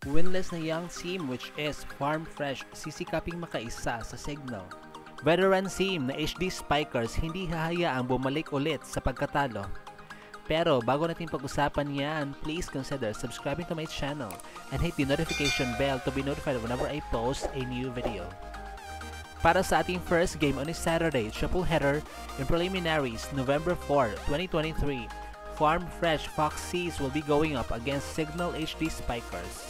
Winless na young team which is Farm Fresh sisikaping makaisa sa Signal. Veteran team na HD Spikers hindi hahayaang bumalik ulit sa pagkatalo. Pero bago natin pag-usapan yan, please consider subscribing to my channel and hit the notification bell to be notified whenever I post a new video. Para sa ating first game on a Saturday triple header in preliminaries November 4, 2023, Farm Fresh Foxes will be going up against Signal HD Spikers.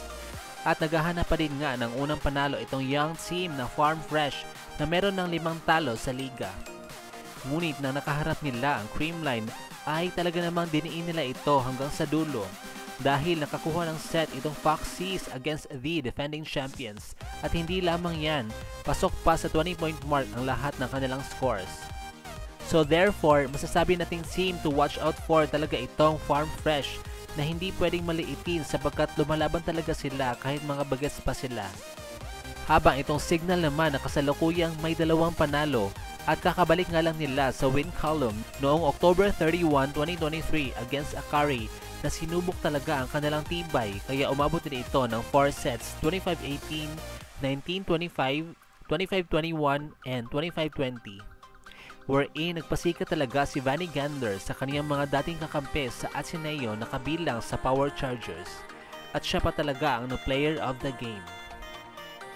At naghahanap pa din nga ng unang panalo itong young team na Farm Fresh na meron ng 5 talo sa liga. Ngunit na nakaharap nila ang Creamline ay talaga namang diniin nila ito hanggang sa dulo dahil nakakuha ng set itong Foxes against the defending champions at hindi lamang yan, pasok pa sa 20-point mark ang lahat ng kanilang scores. So therefore, masasabi nating team to watch out for talaga itong Farm Fresh na hindi pwedeng maliitin sapagkat lumalaban talaga sila kahit mga bagets pa sila. Habang itong Signal naman na kasalukuyang may 2 panalo at kakabalik nga lang nila sa win column noong October 31, 2023 against Akari na sinubok talaga ang kanilang tibay kaya umabot din ito ng 4 sets 25-18, 19-25, 25-21, and 25-20. Wherein nagpasika talaga si Vanny Gander sa kaniyang mga dating kakampi sa Ateneo na kabilang sa Power Chargers at siya pa talaga ang player of the game.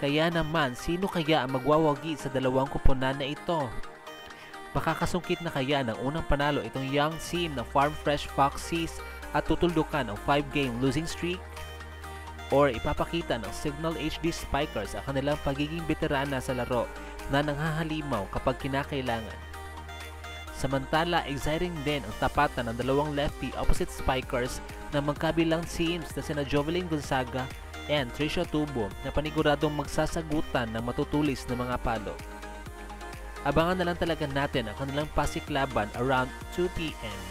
Kaya naman, sino kaya ang magwawagi sa dalawang kuponan na ito? Makakasungkit na kaya ng unang panalo itong young team na Farm Fresh Foxes at tutuldukan ang 5-game losing streak? Or ipapakita ng Signal HD Spikers ang kanilang pagiging veterana sa laro na nanghahalimaw kapag kinakailangan? Samantala, exciting din ang tapatan ng dalawang lefty opposite Spikers na magkabilang teams na sina Jovelyn Gonzaga and Tricia Tubo na paniguradong magsasagutan ng matutulis na mga palo. Abangan na lang talaga natin ang kanilang pasiklaban around 2 PM.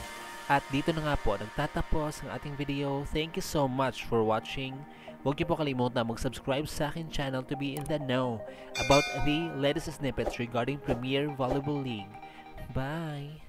At dito na nga po nagtatapos ang ating video. Thank you so much for watching. Huwag niyo po kalimutan mag-subscribe sa akin channel to be in the know about the latest snippets regarding Premier Volleyball League. Bye!